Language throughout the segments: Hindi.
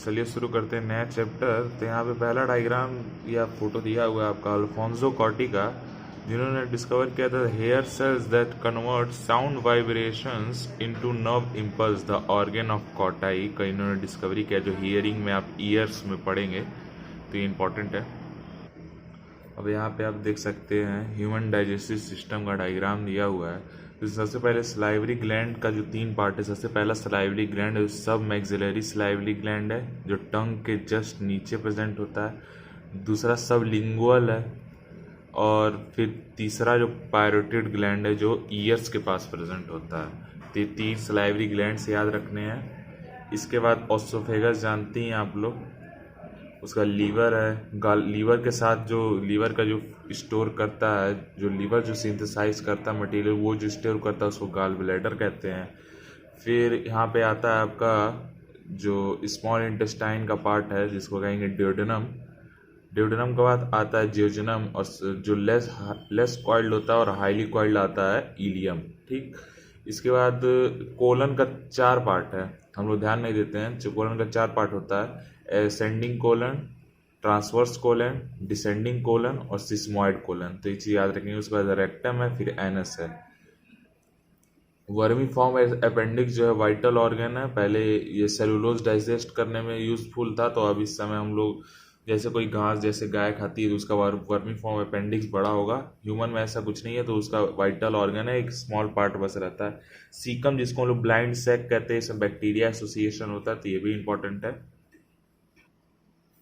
चलिए शुरू करते हैं नया चैप्टर। तो यहाँ पे पहला डायग्राम या फोटो दिया हुआ है आपका अल्फोंसो कॉटी का, जिन्होंने डिस्कवर किया था hair cells that convert sound vibrations into nerve impulse the organ of Corti का इन्होंने डिस्कवरी किया, जो हियरिंग में आप ईयर्स में पढ़ेंगे, तो ये इंपॉर्टेंट है। अब यहाँ पे आप देख सकते हैं ह्यूमन डाइजेस्टिव सिस्टम का डायग्राम दिया हुआ है। तो सबसे पहले सलाइवरी ग्लैंड का जो 3 पार्ट है, सबसे पहला सलाइवरी ग्लैंड है, सब मैक्सिलरी सलाइवरी ग्लैंड है जो टंग के जस्ट नीचे प्रेजेंट होता है। दूसरा सब लिंगुअल है, और फिर तीसरा जो पायरोटिड ग्लैंड है जो ईयर्स के पास प्रेजेंट होता है। तो ये 3 सलाइवरी ग्लैंड से याद रखने हैं। इसके बाद ऑसोफेगस जानती हैं आप लोग, उसका लीवर है। लीवर के साथ जो लीवर का जो स्टोर करता है, जो लीवर जो सिंथेसाइज करता है मटेरियल, वो जो स्टोर करता है उसको गॉल ब्लैडर कहते हैं। फिर यहाँ पे आता है आपका जो स्मॉल इंटेस्टाइन का पार्ट है जिसको कहेंगे ड्यूडेनम। ड्यूडेनम के बाद आता है जियोजेनम, और जो लेस कॉइल्ड होता है और हाईली कॉइल्ड आता है इलियम। ठीक, इसके बाद कोलन का 4 पार्ट है, हम लोग ध्यान नहीं देते हैं। जो कोलन का 4 पार्ट होता है, ascending colon, transverse colon, descending colon और सिस्मॉइड कोलन, तो ये चीज़ याद रखेंगे। उसके बाद रेक्टम है, फिर एनस है। वर्मी फॉर्म अपेंडिक्स जो है वाइटल ऑर्गन है। पहले ये सेलुलोज डाइजेस्ट करने में यूजफुल था, तो अब इस समय हम लोग जैसे कोई घास जैसे गाय खाती है तो उसका वर्मी फॉर्म अपेंडिक्स बड़ा होगा। ह्यूमन में ऐसा कुछ नहीं है, तो उसका वाइटल ऑर्गन है, एक स्मॉल पार्ट बस रहता है। सीकम जिसको हम लोग ब्लाइंड सैक कहते हैं, इसमें बैक्टीरिया एसोसिएशन होता है, तो ये भी इंपॉर्टेंट है।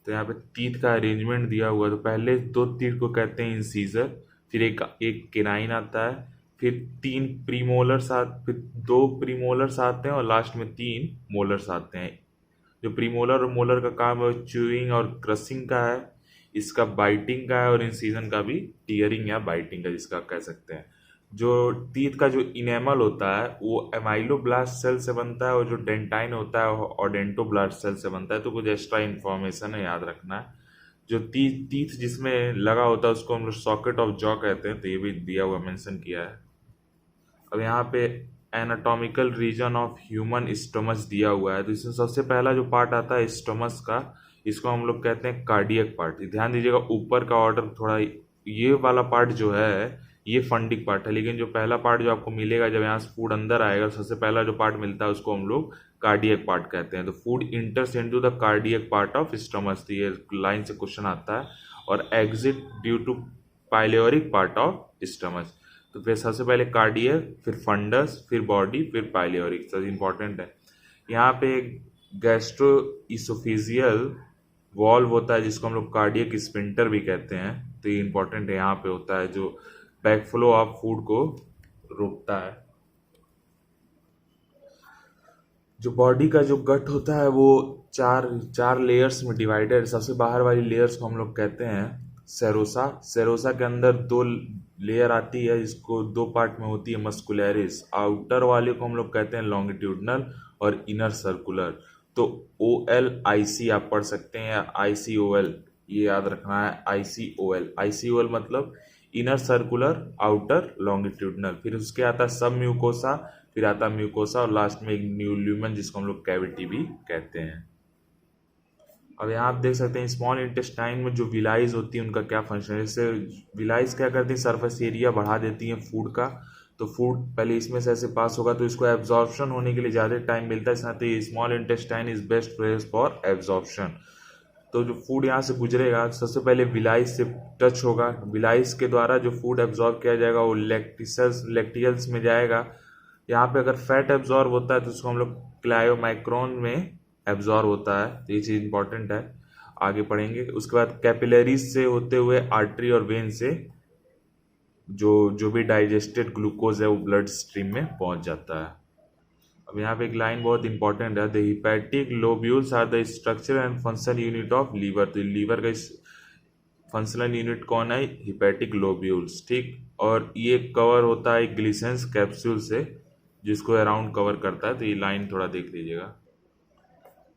तो यहाँ पे टीथ का अरेंजमेंट दिया हुआ है। तो पहले 2 टीथ को कहते हैं इंसीजर, फिर एक केनाइन आता है, फिर 3 प्रीमोलर्स फिर 2 प्रीमोलर्स आते हैं, और लास्ट में 3 मोलर्स आते हैं। जो प्रीमोलर और मोलर का काम है च्यूइंग और क्रसिंग का है, इसका बाइटिंग का है, और इंसीजन का भी टीयरिंग या बाइटिंग का जिसका कह सकते हैं। जो टीथ का जो इनेमल होता है वो एमाइलोब्लास्ट सेल से बनता है, और जो डेंटाइन होता है ऑडेंटोब्लास्ट सेल से बनता है। तो कुछ एक्स्ट्रा इन्फॉर्मेशन है, याद रखना है। जो टीथ जिसमें लगा होता है उसको हम लोग सॉकेट ऑफ जॉ कहते हैं, तो ये भी दिया हुआ मेंशन किया है। अब यहाँ पे anatomical region of human stomach दिया हुआ है। तो इसमें सबसे पहला जो पार्ट आता है स्टोमच का, इसको हम लोग कहते हैं कार्डियक पार्ट। ध्यान दीजिएगा ऊपर का ऑर्डर थोड़ा, ये वाला पार्ट जो है ये फंडिक पार्ट है, लेकिन जो पहला पार्ट जो आपको मिलेगा जब यहाँ से फूड अंदर आएगा, सबसे पहला जो पार्ट मिलता है उसको हम लोग कार्डियक पार्ट कहते हैं। तो food enters into the cardiac part of stomach, तो ये लाइन से क्वेश्चन आता है। और exit due to pyloric part of stomach. तो फिर सबसे पहले कार्डियक, फिर फंडस, फिर बॉडी, फिर पाइलोरिक, सब इंपॉर्टेंट है। यहाँ पे गैस्ट्रो इसोफिजियल वॉल्व होता है जिसको हम लोग कार्डियक स्पिंटर भी कहते हैं, तो ये इंपॉर्टेंट है। यहाँ पे होता है जो बैकफ्लो ऑफ फूड को रोकता है। जो बॉडी का जो गट होता है वो चार लेयर्स में डिवाइडेड। सबसे बाहर वाली लेयर्स को हम लोग कहते हैं सेरोसा। सेरोसा के अंदर 2 लेयर आती है, जिसको 2 पार्ट में होती है मस्कुलरिस। आउटर वाले को हम लोग कहते हैं लॉन्गिट्यूडनल और इनर सर्कुलर। तो OLIC आप पढ़ सकते हैं, या ICOL, ये याद रखना है। ICOL मतलब इनर सर्कुलर, आउटर लॉन्गिट्यूडनल। फिर उसके आता है सब म्यूकोसा, फिर आता है म्यूकोसा, और लास्ट में एक न्यूल्यूमन जिसको हम लोग कैविटी भी कहते हैं। अब यहाँ आप देख सकते हैं स्मॉल इंटेस्टाइन में जो विलाइज होती है उनका क्या फंक्शन है। जैसे विलाइज क्या करती है, सरफेस एरिया बढ़ा देती हैं फूड का। तो फूड पहले इसमें से ऐसे पास होगा, तो इसको एब्जॉर्प्शन होने के लिए ज़्यादा टाइम मिलता है, साथ ही small intestine is best place for absorption. तो जो फूड यहाँ से गुजरेगा सबसे पहले विलाइज से टच होगा, विलाइज के द्वारा जो फूड एब्जॉर्ब किया जाएगा वो लेक्टियल्स में जाएगा। यहाँ पे अगर फैट एब्जॉर्ब होता है तो उसको हम लोग क्लायोमाइक्रोन में एब्जॉर्ब होता है, तो ये चीज़ इंपॉर्टेंट है, आगे पढ़ेंगे। उसके बाद कैपिलरीज से होते हुए आर्टरी और वेन से जो भी डाइजेस्टेड ग्लूकोज है वो ब्लड स्ट्रीम में पहुंच जाता है। अब यहाँ पे एक लाइन बहुत इंपॉर्टेंट है, the hepatic lobules are the structure and function unit of liver. तो लीवर का फंक्शनल यूनिट कौन है, हिपैटिक लोब्यूल्स। ठीक, और ये कवर होता है ग्लिसेंस कैप्सूल से, जिसको अराउंड कवर करता है। तो ये लाइन थोड़ा देख लीजिएगा।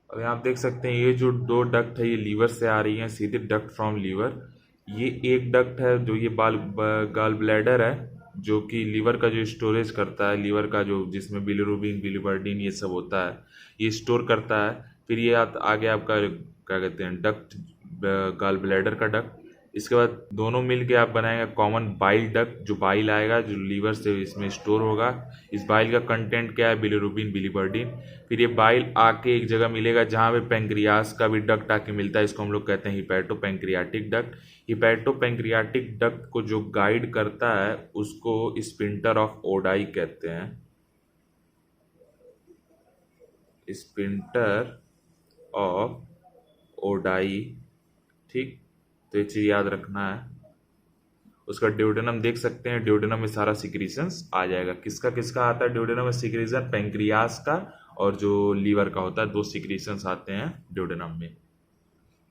अब यहाँ आप देख सकते हैं ये जो 2 डक्ट है ये लीवर से आ रही हैं, सीधे डक्ट फ्रॉम लीवर। ये एक डक्ट है जो ये गॉल ब्लैडर है, जो कि लीवर का जो स्टोरेज करता है, लीवर का जो जिसमें बिलिरुबिन, बिलिवर्डिन ये सब होता है, ये स्टोर करता है। फिर ये आ गया आपका क्या कहते हैं डक्ट, गॉल ब्लैडर का डक्ट। इसके बाद दोनों मिल के आप बनाएंगे कॉमन बाइल डक्ट, जो बाइल आएगा जो लीवर से इसमें स्टोर होगा। इस बाइल का कंटेंट क्या है, बिलीरुबिन, बिलीवर्डिन। फिर ये बाइल आके एक जगह मिलेगा जहाँ पे पेंक्रियास का भी डक्ट आके मिलता है, इसको हम लोग कहते हैं hepato pancreatic duct. Hepato pancreatic duct को जो गाइड करता है उसको स्पिंटर ऑफ ओडाई कहते हैं, स्पिंटर ऑफ ओडाई। ठीक, तो ये चीज याद रखना है। उसका ड्यूडेनम देख सकते हैं, ड्यूडेनम में सारा सिक्रीशंस आ जाएगा। किसका किसका आता है ड्यूडेनम में सिक्रीशन, पेंक्रियास का और जो लीवर का होता है, दो सिक्रीशंस आते हैं ड्यूडेनम में।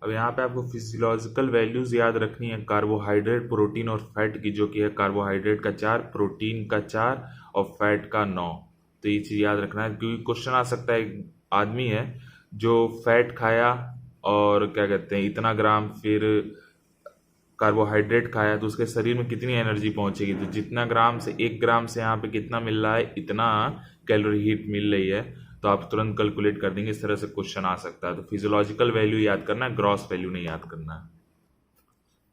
अब यहाँ पे आपको फिजियोलॉजिकल वैल्यूज याद रखनी है, कार्बोहाइड्रेट, प्रोटीन और फैट की, जो कि है कार्बोहाइड्रेट का 4, प्रोटीन का 4 और फैट का 9। तो ये चीज याद रखना है क्योंकि क्वेश्चन आ सकता है, एक आदमी है जो फैट खाया और क्या कहते हैं इतना ग्राम, फिर कार्बोहाइड्रेट खाया तो उसके शरीर में कितनी एनर्जी पहुंचेगी, तो जितना ग्राम से 1 ग्राम से यहाँ पे कितना मिल रहा है, इतना कैलोरी हीट मिल रही है, तो आप तुरंत कैलकुलेट कर देंगे। इस तरह से क्वेश्चन आ सकता है। तो फिजियोलॉजिकल वैल्यू याद करना है, ग्रॉस वैल्यू नहीं याद करना है।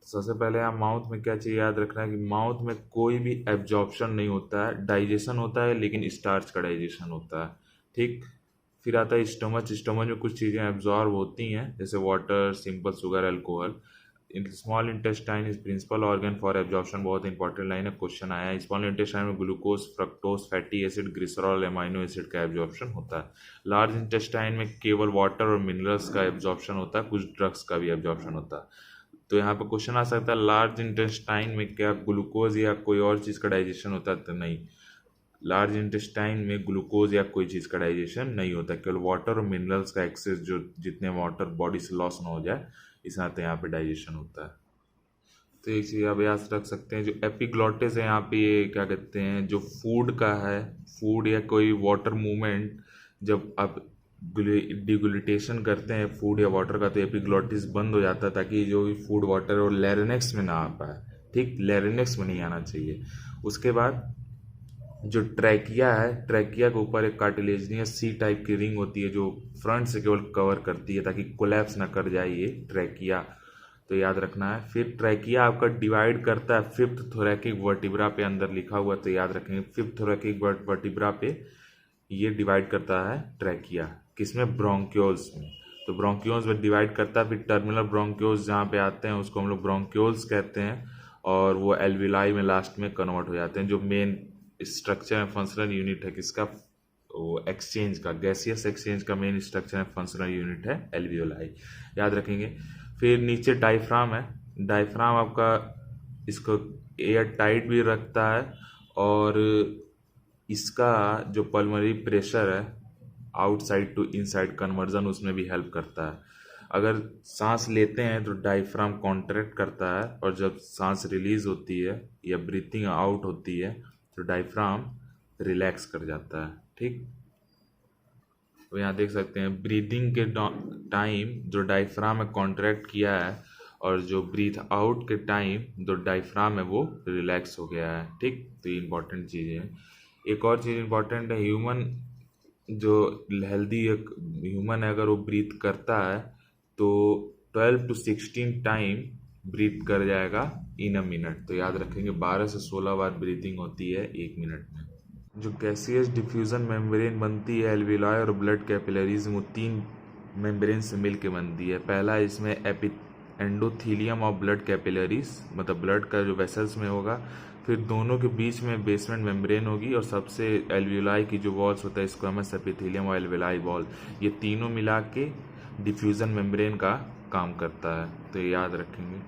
तो सबसे पहले आप माउथ में क्या चीज़ याद रखना है कि माउथ में कोई भी एब्जॉर्प्शन नहीं होता है, डाइजेशन होता है लेकिन स्टार्च का डाइजेशन होता है। ठीक, फिर आता है स्टमच। स्टमच में कुछ चीज़ें एब्जॉर्ब होती हैं जैसे water, simple sugar, alcohol. Small intestine is principal organ for absorption, बहुत इंपॉर्टेंट लाइन है, क्वेश्चन आया है। स्मॉल इंटेस्टाइन में glucose, fructose, fatty acid, glycerol, amino acid का एब्जॉर्प्शन होता है। लार्ज इंटेस्टाइन में केवल वाटर और मिनरल्स का एब्जॉर्प्शन होता है, कुछ ड्रग्स का भी एब्जॉर्प्शन होता है। तो यहाँ पर क्वेश्चन आ सकता है लार्ज इंटेस्टाइन में क्या ग्लूकोज या कोई और चीज़ का डाइजेशन होता है, तो नहीं, लार्ज इंटेस्टाइन में ग्लूकोज या कोई चीज़ का डाइजेशन नहीं होता, केवल वाटर और मिनरल्स का एक्सेस, जो जितने वाटर बॉडी से लॉस ना हो जाए इस नाते यहाँ पे डाइजेशन होता है। तो एक चीज़ आप याद रख सकते हैं, जो एपिग्लॉटिस है यहाँ पे, ये क्या कहते हैं जो फूड का है, फूड या कोई वाटर मूवमेंट, जब आप डिग्लूटेशन करते हैं फूड या वाटर का तो एपिग्लॉटिस बंद हो जाता है, ताकि जो भी फूड वाटर और लैरिनेक्स में ना आ पाए। ठीक, लैरिनेक्स में नहीं आना चाहिए। उसके बाद जो ट्रैकिया है, ट्रैकिया के ऊपर एक कार्टिलेजिनियस सी टाइप की रिंग होती है जो फ्रंट से केवल कवर करती है ताकि कोलैप्स ना कर जाए ये ट्रैकिया, तो याद रखना है। फिर ट्रैकिया आपका डिवाइड करता है फिफ्थ थोरैकिक वर्टिब्रा पे, अंदर लिखा हुआ तो याद रखेंगे, फिफ्थ थोरैकिक वर्टिब्रा पे ये डिवाइड करता है ट्रैकिया, किसमें, ब्रोंक्यूल्स में। तो ब्रोंक्यूल्स में डिवाइड करता है। फिर टर्मिनल ब्रोंक्यूल्स जहाँ पे आते हैं उसको हम लोग ब्रोंक्यूल्स कहते हैं, और वो एल्विलाई में लास्ट में कन्वर्ट हो जाते हैं। जो main structure and functional unit है किसका, वो एक्सचेंज का, गैसियस एक्सचेंज का main structure and functional unit है एल्वियोलाई, याद रखेंगे। फिर नीचे डायफ्राम है, डायफ्राम आपका इसको एयर टाइट भी रखता है, और इसका जो पल्मोनरी प्रेशर है आउटसाइड टू इनसाइड कन्वर्जन उसमें भी हेल्प करता है। अगर सांस लेते हैं तो डायफ्राम कॉन्ट्रैक्ट करता है, और जब सांस रिलीज होती है या ब्रीथिंग आउट होती है तो डायफ्राम रिलैक्स कर जाता है। ठीक, तो यहाँ देख सकते हैं ब्रीदिंग के टाइम जो डायफ्राम है कॉन्ट्रैक्ट किया है, और जो ब्रीथ आउट के टाइम जो डायफ्राम है वो रिलैक्स हो गया है। ठीक, तो ये इंपॉर्टेंट चीज़ है। एक और चीज़ इंपॉर्टेंट है, ह्यूमन जो हेल्दी एक ह्यूमन है अगर वो ब्रीथ करता है तो 12 to 16 टाइम ब्रीथ कर जाएगा इन अ मिनट, तो याद रखेंगे 12 से 16 बार ब्रीथिंग होती है 1 मिनट में। जो गैसियस डिफ्यूजन मेम्ब्रेन बनती है एल्वियोलाई और ब्लड कैपिलरीज में, 3 मेम्ब्रेन से मिल के बनती है। पहला इसमें एंडोथीलियम और ब्लड कैपिलरीज, मतलब ब्लड का जो वेसल्स में होगा, फिर दोनों के बीच में बेसमेंट मेम्ब्रेन होगी, और सबसे एल्वियोलाई की जो वॉल्स होता है स्क्वैमस एपिथेलियम और एल्वियोलाई वॉल, ये तीनों मिला के डिफ्यूजन मेम्ब्रेन का काम करता है, तो ये याद रखेंगे।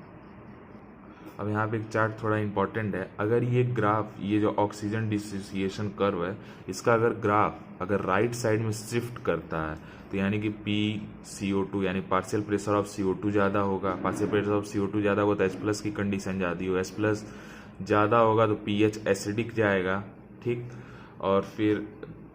अब यहाँ पे एक चार्ट थोड़ा इंपॉर्टेंट है, अगर ये ग्राफ, ये जो ऑक्सीजन डिसोसिएशन कर्व है, इसका अगर ग्राफ अगर राइट साइड में शिफ्ट करता है तो यानी कि PCO2 यानी पार्शियल प्रेशर ऑफ CO2 ज़्यादा होगा, पार्शियल प्रेशर ऑफ CO2 ज़्यादा होगा तो H+ की कंडीशन ज़्यादा हो, H+ ज़्यादा होगा तो pH एसिडिक जाएगा। ठीक, और फिर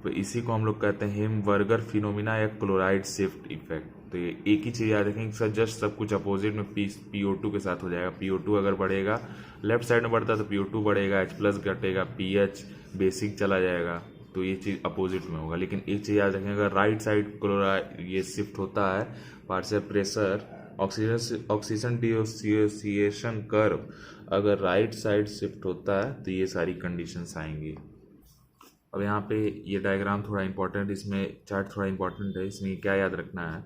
इसी को हम लोग कहते हैं हेमबर्गर फिनोमिना या क्लोराइड शिफ्ट इफेक्ट। तो ये एक ही चीज़ याद रखेंगे सर, जस्ट सब कुछ अपोजिट में PO2 के साथ हो जाएगा। PO2 अगर बढ़ेगा, लेफ्ट साइड में बढ़ता तो PO2 बढ़ेगा, H+ घटेगा, pH बेसिक चला जाएगा। तो ये चीज़ अपोजिट में होगा। लेकिन एक चीज़ याद रखें, अगर राइट साइड क्लोराइड ये शिफ्ट होता है partial pressure oxygen dissociation curve अगर राइट साइड शिफ्ट होता है तो ये सारी कंडीशंस आएंगी। अब यहाँ पे ये डायग्राम थोड़ा इंपॉर्टेंट, इसमें चार्ट थोड़ा इंपॉर्टेंट है। इसमें क्या याद रखना है,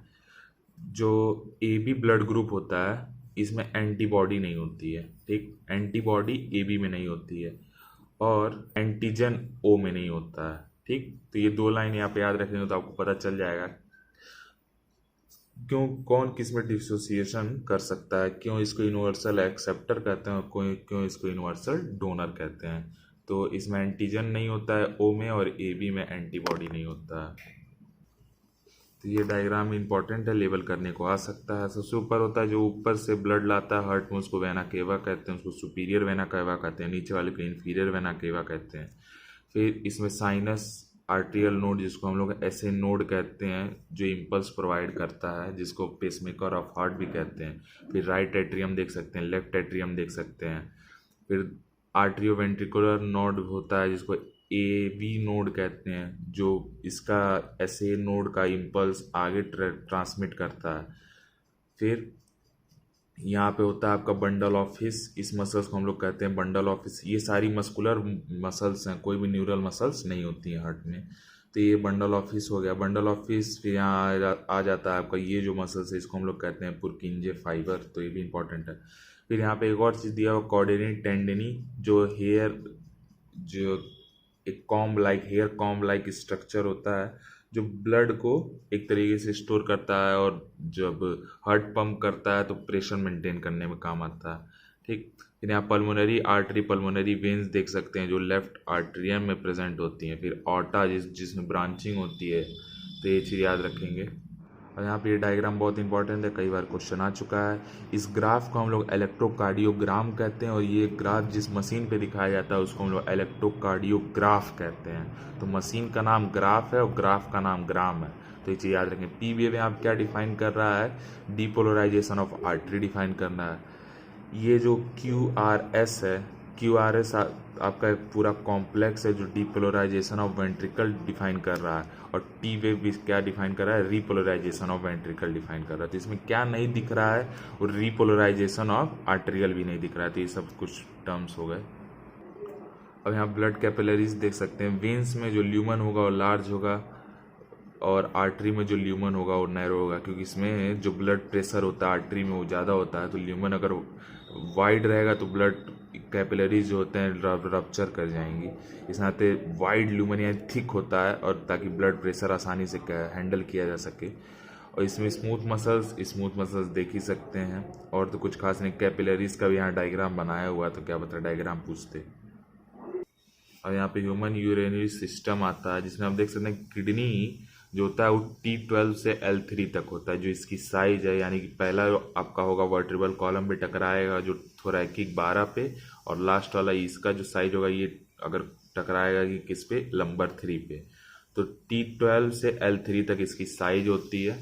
जो ए बी ब्लड ग्रुप होता है इसमें एंटीबॉडी नहीं होती है, ठीक। एंटीबॉडी ए बी में नहीं होती है और एंटीजन ओ में नहीं होता है, ठीक। तो ये दो लाइन यहाँ पे याद रखेंगे तो आपको पता चल जाएगा क्यों कौन किस में डिसोसिएशन कर सकता है, क्यों इसको यूनिवर्सल एक्सेप्टर कहते हैं और क्यों इसको यूनिवर्सल डोनर कहते हैं। तो इसमें एंटीजन नहीं होता है ओ में और ए बी में एंटीबॉडी नहीं होता है। तो ये डायग्राम इंपॉर्टेंट है, लेबल करने को आ सकता है। सबसे ऊपर होता है जो ऊपर से ब्लड लाता है हार्ट में, उसको वेना केवा कहते हैं, उसको सुपीरियर वेना केवा कहते हैं, नीचे वाले को इन्फीरियर वेना केवा कहते हैं। फिर इसमें साइनस आर्टेरियल नोड जिसको हम लोग ऐसे नोड कहते हैं जो इम्पल्स प्रोवाइड करता है, जिसको पेसमेकर ऑफ हार्ट भी कहते हैं। फिर राइट एट्रियम देख सकते हैं, लेफ्ट एट्रियम देख सकते हैं। फिर आर्ट्रियोवेंट्रिकुलर नोड होता है जिसको ए बी नोड कहते हैं, जो इसका ऐसे नोड का इम्पल्स आगे ट्रांसमिट करता है। फिर यहाँ पे होता है आपका बंडल ऑफ हिस, इस मसल्स को हम लोग कहते हैं बंडल ऑफ हिस। ये सारी मस्कुलर मसल्स हैं, कोई भी न्यूरल मसल्स नहीं होती हैं हार्ट में। तो ये बंडल ऑफ हिस हो गया। बंडल ऑफ हिस फिर यहाँ आ जाता है आपका ये जो मसल्स है इसको हम लोग कहते हैं पुरकिंजे फाइबर, तो ये भी इंपॉर्टेंट है। फिर यहाँ पे एक और चीज़ दिया हुआ कॉर्डेनी टेंडेनी, जो हेयर जो एक comb like hair comb like structure होता है जो ब्लड को एक तरीके से स्टोर करता है और जब हार्ट पंप करता है तो प्रेशर मेंटेन करने में काम आता है, ठीक। फिर यहाँ पल्मोनरी आर्टरी पल्मोनरी वेन्स देख सकते हैं जो लेफ्ट आर्टरियम में प्रेजेंट होती हैं। फिर ऑर्टा जिसमें ब्रांचिंग होती है, तो ये चीज़ याद रखेंगे। और यहाँ पे ये डायग्राम बहुत इंपॉर्टेंट है, कई बार क्वेश्चन आ चुका है। इस ग्राफ को हम लोग इलेक्ट्रोकार्डियोग्राम कहते हैं और ये ग्राफ जिस मशीन पे दिखाया जाता है उसको हम लोग इलेक्ट्रोकार्डियोग्राफ कहते हैं। तो मशीन का नाम ग्राफ है और ग्राफ का नाम ग्राम है, तो ये चीज़ याद रखें। पी वेव आप क्या डिफाइन कर रहा है, डीपोलराइजेशन ऑफ आर्टरी डिफाइन करना है। ये जो QRS है, QRS आपका एक पूरा कॉम्प्लेक्स है जो डीपोलराइजेशन ऑफ वेंट्रिकल डिफाइन कर रहा है, और टी वेव भी क्या डिफाइन कर रहा है, रीपोलराइजेशन ऑफ वेंट्रिकल डिफाइन कर रहा है। तो इसमें क्या नहीं दिख रहा है, और रीपोलराइजेशन ऑफ आर्टेरियल भी नहीं दिख रहा है। तो ये सब कुछ टर्म्स हो गए। अब यहाँ ब्लड कैपिलरीज देख सकते हैं, वेन्स में जो ल्यूमन होगा वो लार्ज होगा और आर्टरी में जो ल्यूमन होगा वो नैरो होगा, क्योंकि इसमें जो ब्लड प्रेशर होता है आर्टरी में वो ज़्यादा होता है। तो ल्यूमन अगर वाइड रहेगा तो ब्लड कैपिलरीज जो होते हैं रप्चर कर जाएंगी। इस नाते वाइड ल्यूमन यानी थिक होता है और ताकि ब्लड प्रेशर आसानी से हैंडल किया जा सके। और इसमें स्मूथ मसल्स देख ही सकते हैं, और तो कुछ खास नहीं। कैपिलरीज का भी यहाँ डायग्राम बनाया हुआ, तो क्या पता डायग्राम पूछते। और यहाँ पे ह्यूमन यूरिनरी सिस्टम आता है जिसमें आप देख सकते हैं किडनी जो होता है वो T12 से L3 तक होता है। जो इसकी साइज है, यानी कि पहला आपका होगा वर्टेब्रल कॉलम पे टकराएगा जो थोरैकिक 12 पे, और लास्ट वाला इसका जो साइज होगा ये अगर टकराएगा कि किस पे, लंबर 3 पे। तो T12 से L3 तक इसकी साइज होती है।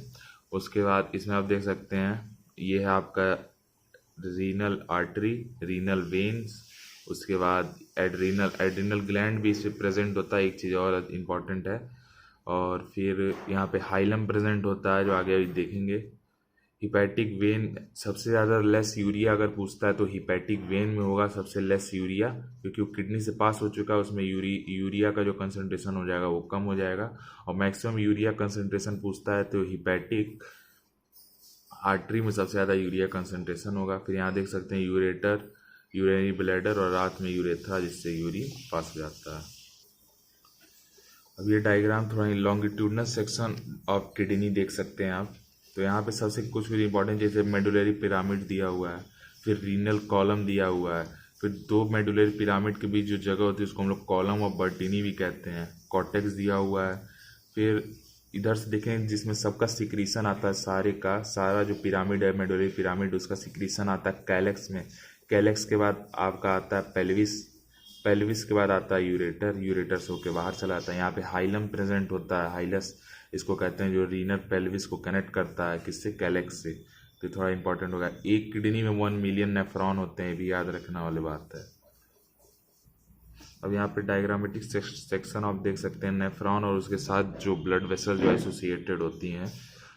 उसके बाद इसमें आप देख सकते हैं ये है आपका रीनल आर्टरी, रीनल वेन्स, उसके बाद एड्रिनल ग्लैंड भी इसमें प्रेजेंट होता है। एक चीज़ और इम्पॉर्टेंट है, और फिर यहाँ पे हाइलम प्रेजेंट होता है जो आगे अभी देखेंगे। हिपैटिक वेन सबसे ज़्यादा लेस यूरिया अगर पूछता है तो हिपैटिक वेन में होगा सबसे लेस यूरिया, क्योंकि वो किडनी से पास हो चुका है, उसमें यूरिया का जो कंसंट्रेशन हो जाएगा वो कम हो जाएगा। और मैक्सिमम यूरिया कंसंट्रेशन पूछता है तो हिपैटिक आर्टरी में सबसे ज़्यादा यूरिया कंसंट्रेशन होगा। फिर यहाँ देख सकते हैं यूरेटर, यूरिनरी ब्लैडर, और रात में यूरेथ्रा जिससे यूरिन पास हो जाता है। अब ये डायग्राम थोड़ा लॉन्गिट्यूडनल सेक्शन ऑफ किडनी देख सकते हैं आप। तो यहाँ पे सबसे कुछ भी इंपॉर्टेंट जैसे मेडुलरी पिरामिड दिया हुआ है, फिर रीनल कॉलम दिया हुआ है, फिर दो मेडुलरी पिरामिड के बीच जो जगह होती है उसको हम लोग कॉलम ऑफ बर्टिनी भी कहते हैं, कॉर्टेक्स दिया हुआ है। फिर इधर से देखें जिसमें सबका सिक्रीशन आता है, सारा जो पिरामिड है मेडुलरी पिरामिड उसका सिक्रीशन आता है कैलेक्स में। कैलेक्स के बाद आपका आता है पेल्विस के बाद आता है यूरेटर से होकर बाहर चला आता है। यहाँ पे हाइलम प्रेजेंट होता है, हाइलस इसको कहते हैं जो रीनल पेल्विस को कनेक्ट करता है किससे, कैलेक्स से। तो थोड़ा इंपॉर्टेंट होगा। एक किडनी में 1 मिलियन नेफ्रॉन होते हैं, भी याद रखने वाली बात है। अब यहाँ पे डायग्रामेटिक सेक्शन आप देख सकते हैं, नेफ्रॉन और उसके साथ जो ब्लड वेसल जो एसोसिएटेड होती हैं।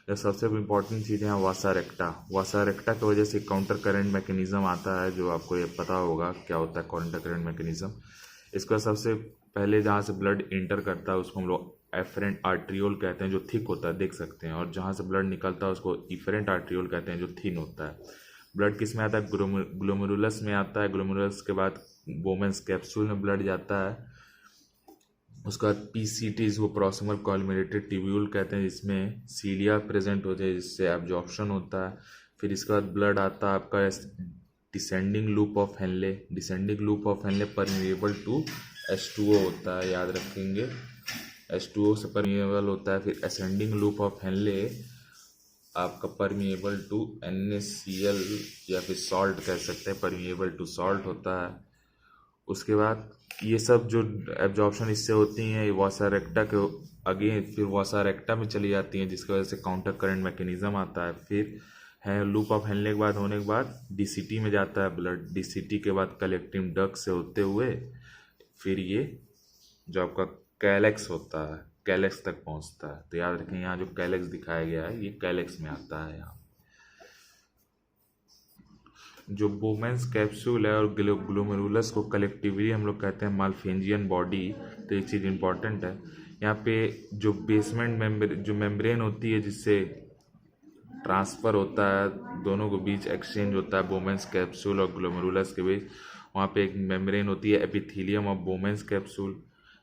यह सबसे इम्पॉर्टेंट चीज़ है वासा रेक्टा। वासा रेक्टा की वजह से काउंटर करंट मैकेनिज्म आता है, जो आपको ये पता होगा क्या होता है काउंटर करंट मैकेनिज्म। इसका सबसे पहले जहाँ से ब्लड इंटर करता है उसको हम लोग एफरेंट आर्ट्रियोल कहते हैं, जो थिक होता है, देख सकते हैं। और जहाँ से ब्लड निकलता है उसको इफरेंट आर्ट्रियोल कहते हैं, जो थिन होता है। ब्लड किस में आता है? ग्लोमेरुलस में आता है। ग्लोमेरुलस के बाद बोमेन्स कैप्सूल में ब्लड जाता है। उसका बाद पीसीटीज वो प्रोक्सिमल कॉलमेटेड ट्यूब्यूल कहते हैं, जिसमें सीलिया प्रेजेंट होते हैं, जिससे एब्जॉर्प्शन होता है। फिर इसके बाद ब्लड आता है आपका descending loop of Henle. Descending loop of Henle permeable to H2O होता है, याद रखेंगे, H2O से परमिएबल होता है। फिर असेंडिंग लूप ऑफ हेनले आपका परमिएबल टू NaCl या फिर सॉल्ट कह सकते हैं, परमिएबल टू सॉल्ट होता है। उसके बाद ये सब जो एब्जॉर्प्शन इससे होती हैं, ये वासा रेक्टा के अगेन फिर वासा रेक्टा में चली जाती हैं, जिसकी वजह से काउंटर करंट मैकेनिज्म आता है। फिर है लूप ऑफ हेनले के बाद होने के बाद DCT में जाता है ब्लड। DCT के बाद कलेक्टिव डक्ट से होते हुए फिर ये जो आपका कैलेक्स होता है, कैलेक्स तक पहुंचता है। तो याद रखें, यहाँ जो कैलेक्स दिखाया गया है ये कैलेक्स में आता है। यहाँ जो बोमेन्स कैप्सूल है और ग्लोमेरुलस को कलेक्टिवली हम लोग कहते हैं माल्फिंजियन बॉडी। तो ये चीज़ इंपॉर्टेंट है। यहाँ पे जो बेसमेंट जो मेम्ब्रेन होती है, जिससे ट्रांसफ़र होता है, दोनों के बीच एक्सचेंज होता है बोमेन्स कैप्सूल और ग्लोमेरुलस के बीच, वहाँ पे एक मेम्ब्रेन होती है एपिथेलियम ऑफ बोमेन्स कैप्सूल।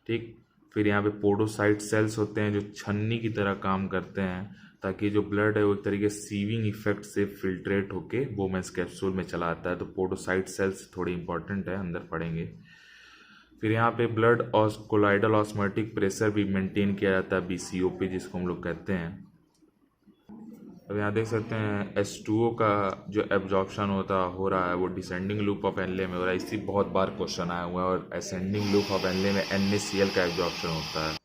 ठीक। फिर यहाँ पे पोडोसाइट सेल्स होते हैं, जो छन्नी की तरह काम करते हैं, ताकि जो ब्लड है वो एक तरीके सीविंग इफेक्ट से फिल्ट्रेट होके बोमेन्स कैप्सूल में चला आता है। तो पोडोसाइट सेल्स थोड़ी इंपॉर्टेंट है, अंदर पढ़ेंगे। फिर यहाँ पे ब्लड और कोलाइडल ऑस्मोटिक प्रेशर भी मेंटेन किया जाता है, BCOP जिसको हम लोग कहते हैं। अब यहाँ देख सकते हैं H2O का जो एब्जॉर्प्शन हो रहा है वो डिसेंडिंग लूप ऑफ हेनले में हो रहा है। इसी बहुत बार क्वेश्चन आया हुआ है। और असेंडिंग लूप ऑफ हेनले में NaCl का एब्जॉर्प्शन होता है।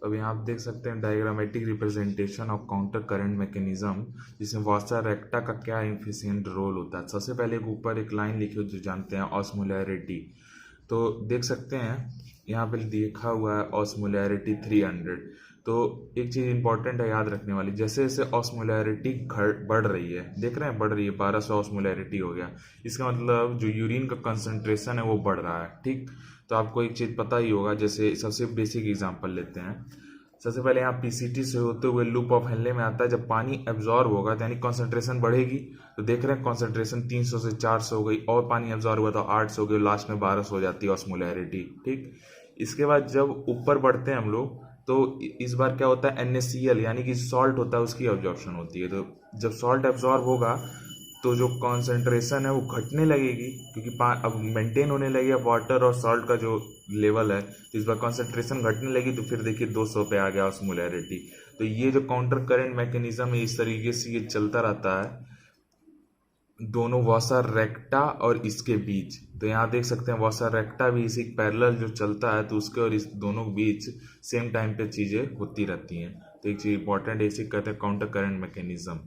अब यहाँ आप देख सकते हैं diagrammatic representation of counter current mechanism, जिसमें वासा रेक्टा का क्या इफिशिएंट रोल होता है। सबसे पहले ऊपर एक लाइन लिखी हो जो जानते हैं, ऑस्मोलैरिटी। तो देख सकते हैं यहाँ पे लिखा हुआ है ऑस्मोलैरिटी 300। तो एक चीज़ इंपॉर्टेंट है याद रखने वाली, जैसे जैसे ऑस्मोलैरिटी बढ़ रही है, देख रहे हैं बढ़ रही है, 1200 ऑस्मोलैरिटी हो गया। इसका मतलब जो यूरिन का कंसंट्रेशन है वो बढ़ रहा है। ठीक। तो आपको एक चीज़ पता ही होगा, जैसे सबसे बेसिक एग्जांपल लेते हैं। सबसे पहले यहाँ PCT से होते हुए लूप ऑफ हेनले में आता है। जब पानी एब्जॉर्ब होगा तो यानी कंसंट्रेशन बढ़ेगी। तो देख रहे हैं कंसंट्रेशन 300 से 400 हो गई, और पानी एब्जॉर्ब हुआ तो 800 हो गई, लास्ट में 1200 हो जाती है ऑस्मोलैरिटी। ठीक। इसके बाद जब ऊपर बढ़ते हैं हम लोग, तो इस बार क्या होता है, NaCl यानी कि सॉल्ट होता है, उसकी एब्जॉर्प्शन होती है। तो जब सॉल्ट एब्जॉर्ब होगा तो जो कॉन्सेंट्रेशन है वो घटने लगेगी, क्योंकि अब मेंटेन होने लगेगा वाटर और सॉल्ट का जो लेवल है। तो इस बार कॉन्सेंट्रेशन घटने लगी, तो फिर देखिए 200 पे आ गया ऑस्मोलैरिटी। तो ये जो काउंटर करंट मैकेनिज्म है, इस तरीके से ये चलता रहता है दोनों वासा रेक्टा और इसके बीच। तो यहाँ देख सकते हैं वासा रेक्टा भी इसी पैरेलल जो चलता है, तो उसके और इस दोनों के बीच सेम टाइम पे चीज़ें होती रहती हैं। तो एक चीज़ इंपॉर्टेंट है, इसी कहते हैं काउंटर करंट मैकेनिज्म।